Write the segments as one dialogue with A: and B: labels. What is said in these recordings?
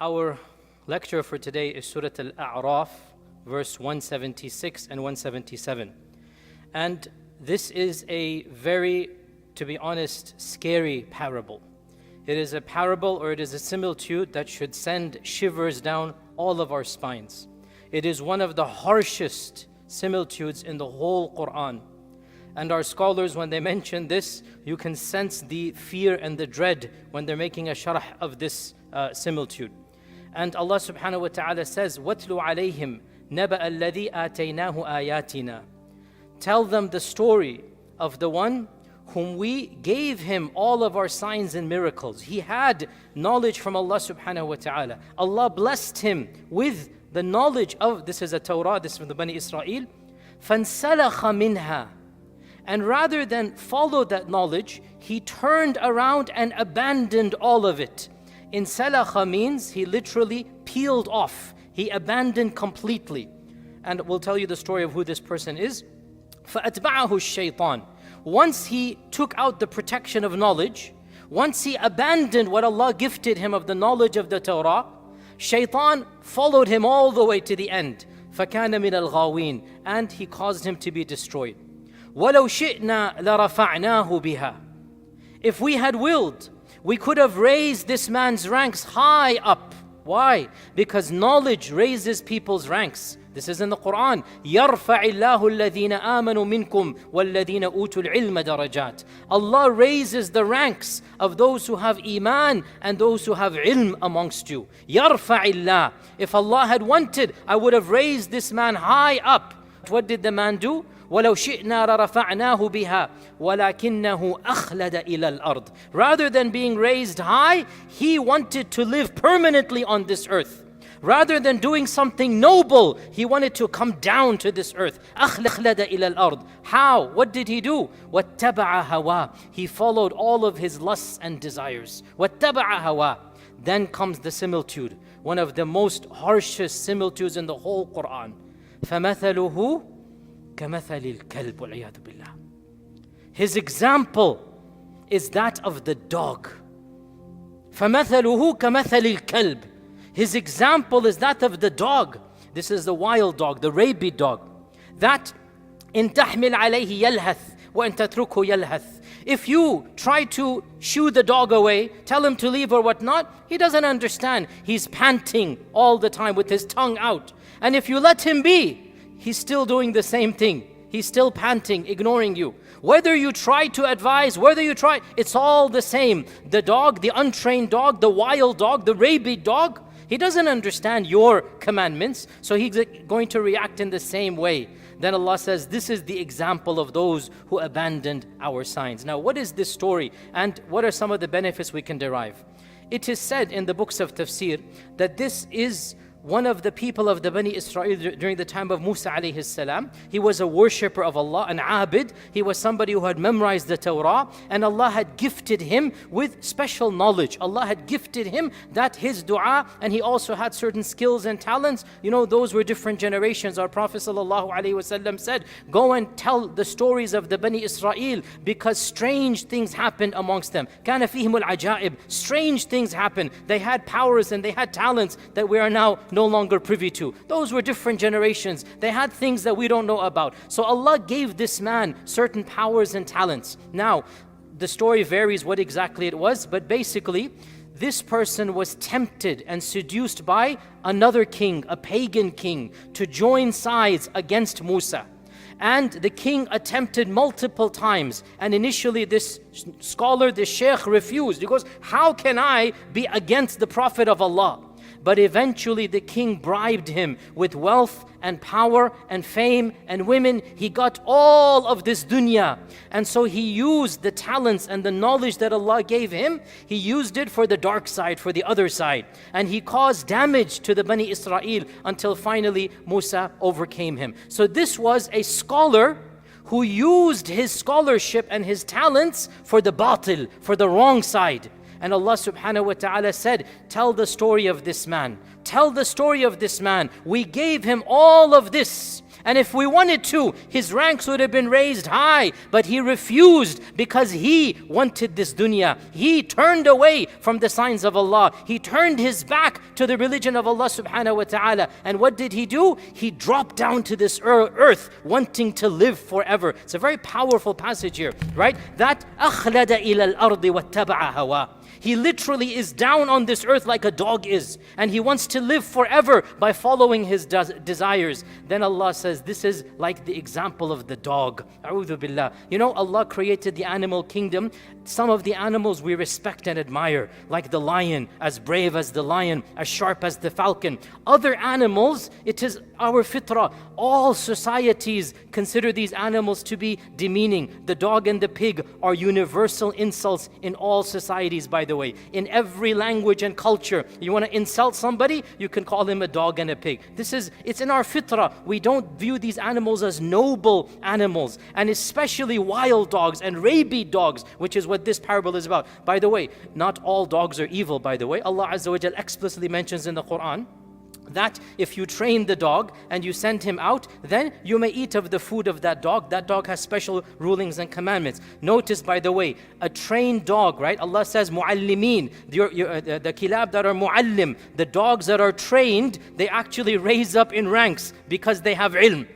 A: Our lecture for today is Surah Al-A'raf, verse 176 and 177. And this is a very, to be honest, scary parable. It is a parable, or it is a similitude that should send shivers down all of our spines. It is one of the harshest similitudes in the whole Qur'an. And our scholars, when they mention this, you can sense the fear and the dread when they're making a sharh of this similitude. And Allah subhanahu wa ta'ala says, وَاتْلُ عَلَيْهِمْ نَبَأَ الَّذِي آتَيْنَاهُ آيَاتِنَا. Tell them the story of the one whom we gave him all of our signs and miracles. He had knowledge from Allah subhanahu wa ta'ala. Allah blessed him with the knowledge of, this is a Torah, this is from the Bani Israel. فَانْسَلَخَ مِنْهَا. And rather than follow that knowledge, he turned around and abandoned all of it. In salakha means he literally peeled off. He abandoned completely. And we'll tell you the story of who this person is. فَأَتْبَعَهُ الشَّيْطَانِ. Once he took out the protection of knowledge, once he abandoned what Allah gifted him of the knowledge of the Torah, Shaitan followed him all the way to the end. فَكَانَ مِنَ الْغَاوِينَ. And he caused him to be destroyed. وَلَوْ شِئْنَا لَرَفَعْنَاهُ بِهَا. If we had willed, we could have raised this man's ranks high up. Why? Because knowledge raises people's ranks. This is in the Qur'an. يَرْفَعِ اللَّهُ الَّذِينَ آمَنُوا مِنْكُمْ وَالَّذِينَ أُوتُوا الْعِلْمَ دَرَجَاتٍ. Allah raises the ranks of those who have iman and those who have ilm amongst you. يَرْفَعِ اللَّهُ. If Allah had wanted, I would have raised this man high up. What did the man do? وَلَوْ شِئْنَا لَرَفَعْنَاهُ بِهَا وَلَكِنَّهُ أَخْلَدَ إِلَى الْأَرْضِ. Rather than being raised high, he wanted to live permanently on this earth. Rather than doing something noble, he wanted to come down to this earth. أَخْلَدَ إِلَى الْأَرْضِ. How? What did he do? وَاتَّبَعَ هَوَى. He followed all of his lusts and desires. وَاتَّبَعَ هَوَى. Then comes the similitude, one of the most harshest similitudes in the whole Qur'an. فَمَثَلُهُ كَمَثَلِ الْكَلْبِ وَالْعِيَاذُ بِاللَّهِ. His example is that of the dog. فَمَثَلُهُ كَمَثَلِ الْكَلْبِ. His example is that of the dog. This is the wild dog, the rabid dog. That إِن تَحْمِلْ عَلَيْهِ يَلْهَثْ وَإِن تَتْرُكْهُ يَلْهَثْ. If you try to shoo the dog away, tell him to leave or whatnot, he doesn't understand. He's panting all the time with his tongue out. And if you let him be, he's still doing the same thing. He's still panting, ignoring you. Whether you try to advise, it's all the same. The dog, the untrained dog, the wild dog, the rabid dog, he doesn't understand your commandments, so he's going to react in the same way. Then Allah says, this is the example of those who abandoned our signs. Now, what is this story, and what are some of the benefits we can derive? It is said in the books of tafsir that this is one of the people of the Bani Israel during the time of Musa alayhi salam. He was a worshipper of Allah, an abid. He was somebody who had memorized the Torah, and Allah had gifted him with special knowledge. Allah had gifted him that his dua, and he also had certain skills and talents. You know, those were different generations. Our Prophet sallallahu alaihi wasallam said, go and tell the stories of the Bani Israel, because strange things happened amongst them. كَانَ فِيهِمُ الْعَجَائِبِ. Strange things happened. They had powers and they had talents that we are now no longer privy to. Those were different generations. They had things that we don't know about. So Allah gave this man certain powers and talents. Now, the story varies what exactly it was, but basically, this person was tempted and seduced by another king, a pagan king, to join sides against Musa. And the king attempted multiple times. And initially this scholar, this sheikh, refused. He goes, how can I be against the Prophet of Allah? But eventually the king bribed him with wealth and power and fame and women. He got all of this dunya. And so he used the talents and the knowledge that Allah gave him. He used it for the dark side, for the other side. And he caused damage to the Bani Israel until finally Musa overcame him. So this was a scholar who used his scholarship and his talents for the batil, for the wrong side. And Allah subhanahu wa ta'ala said, tell the story of this man. Tell the story of this man. We gave him all of this. And if we wanted to, his ranks would have been raised high. But he refused because he wanted this dunya. He turned away from the signs of Allah. He turned his back to the religion of Allah subhanahu wa ta'ala. And what did he do? He dropped down to this earth wanting to live forever. It's a very powerful passage here, right? That أَخْلَدَ إِلَى الْأَرْضِ وَاتَّبَعَ هَوَاهُ. He literally is down on this earth like a dog is. And he wants to live forever by following his desires. Then Allah says, this is like the example of the dog. A'udhu billah. You know, Allah created the animal kingdom. Some of the animals we respect and admire, like the lion, as brave as the lion, as sharp as the falcon. Other animals, it is our fitrah. All societies consider these animals to be demeaning. The dog and the pig are universal insults in all societies, by the way. In every language and culture, you want to insult somebody, you can call him a dog and a pig. It's in our fitrah. We don't view these animals as noble animals, and especially wild dogs and rabid dogs, which is what this parable is about. By the way, not all dogs are evil, by the way. Allah Azza wa Jal explicitly mentions in the Qur'an that if you train the dog and you send him out, then you may eat of the food of that dog. That dog has special rulings and commandments. Notice, by the way, a trained dog, right? Allah says, mu'allimeen, the kilab that are mu'allim, the dogs that are trained, they actually raise up in ranks because they have ilm.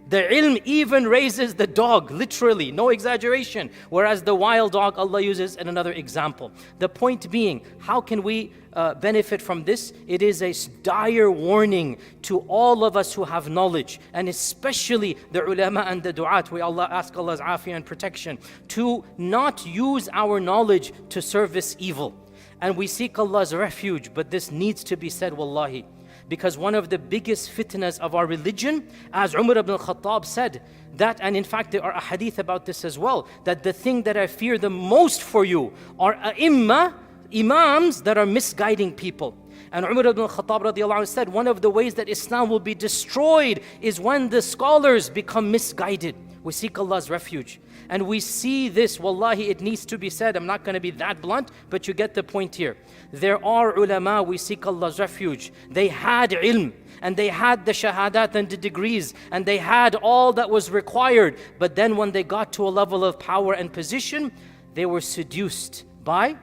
A: The ilm even raises the dog, literally, no exaggeration. Whereas the wild dog, Allah uses in another example. The point being, how can we benefit from this? It is a dire warning to all of us who have knowledge, and especially the ulama and the du'at. We ask Allah's afiyah and protection to not use our knowledge to service evil. And we seek Allah's refuge, but this needs to be said, wallahi. Because one of the biggest fitnas of our religion, as Umar ibn al-Khattab said, that, and in fact there are a hadith about this as well, that the thing that I fear the most for you are imams that are misguiding people. And Umar ibn al-Khattab radiallahu anhu said, one of the ways that Islam will be destroyed is when the scholars become misguided. We seek Allah's refuge. And we see this, wallahi, it needs to be said. I'm not going to be that blunt, but you get the point here. There are ulama, we seek Allah's refuge. They had ilm, and they had the shahadat and the degrees, and they had all that was required. But then when they got to a level of power and position, they were seduced by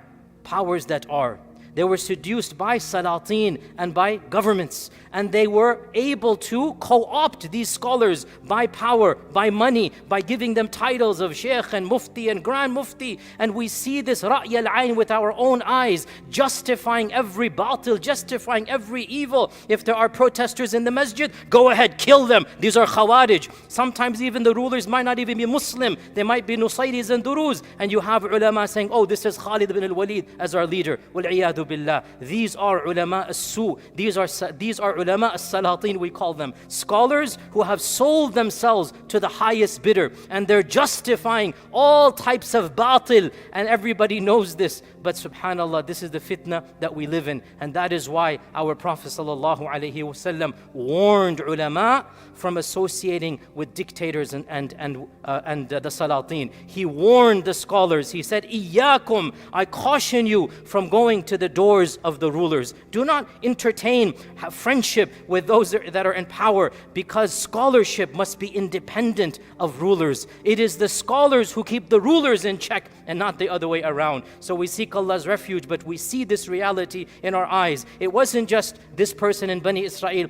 A: powers that are. They were seduced by salatin and by governments. And they were able to co-opt these scholars by power, by money, by giving them titles of sheikh and mufti and grand mufti. And we see this ra'y al-ayn with our own eyes, justifying every batil, justifying every evil. If there are protesters in the masjid, go ahead, kill them. These are khawarij. Sometimes even the rulers might not even be Muslim. They might be Nusayris and Duruz. And you have ulama saying, oh, this is Khalid ibn al-Walid as our leader. Wal-iyadu billah. These are ulama as-su. These are ulama as-salatin, we call them. Scholars who have sold themselves to the highest bidder. And they're justifying all types of batil. And everybody knows this. But subhanallah, this is the fitna that we live in. And that is why our Prophet ﷺ warned ulama from associating with dictators and the salatin. He warned the scholars. He said, Iyyakum, I caution you from going to the doors of the rulers. Do not entertain friendship with those that are in power, because scholarship must be independent of rulers. It is the scholars who keep the rulers in check and not the other way around. So we seek Allah's refuge, but we see this reality in our eyes. It wasn't just this person in Bani Israel,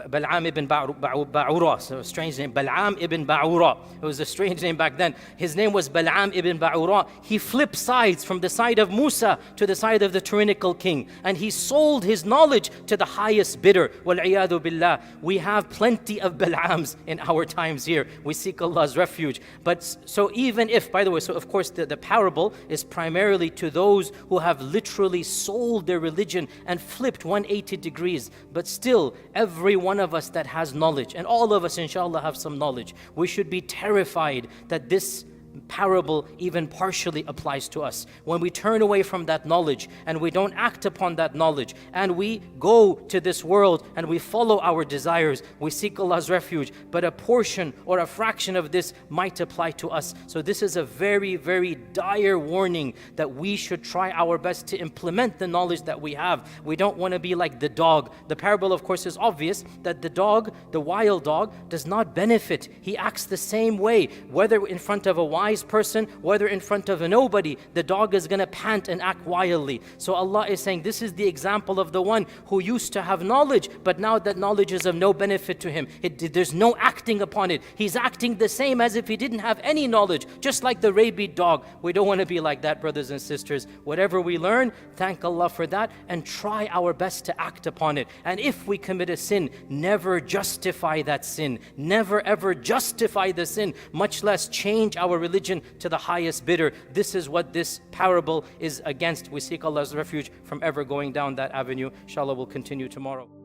A: Bal'am ibn Ba'ura, so a strange name, Bal'am ibn Ba'ura. It was a strange name back then. His name was Bal'am ibn Ba'ura. He flipped sides from the side of Musa to the side of the tyrannical king, and he sold his knowledge to the highest bidder. Wal-iyadu billah. We have plenty of Bal'ams in our times here. We seek Allah's refuge. But so even if, by the way, so of course the parable is primarily to those who have literally sold their religion and flipped 180 degrees. But still, every one of us that has knowledge, and all of us inshallah have some knowledge, we should be terrified that this parable even partially applies to us. When we turn away from that knowledge and we don't act upon that knowledge and we go to this world and we follow our desires, we seek Allah's refuge, but a portion or a fraction of this might apply to us. So this is a very, very dire warning that we should try our best to implement the knowledge that we have. We don't want to be like the dog. The parable, of course, is obvious that the dog, the wild dog, does not benefit. He acts the same way, whether in front of a wise person, whether in front of a nobody, the dog is going to pant and act wildly. So Allah is saying this is the example of the one who used to have knowledge, but now that knowledge is of no benefit to him. There's no acting upon it. He's acting the same as if he didn't have any knowledge, just like the rabid dog. We don't want to be like that, brothers and sisters. Whatever we learn, thank Allah for that and try our best to act upon it. And if we commit a sin, never justify that sin. Never ever justify the sin, much less change our religion to the highest bidder. This is what this parable is against. We seek Allah's refuge from ever going down that avenue. Inshallah, we'll continue tomorrow.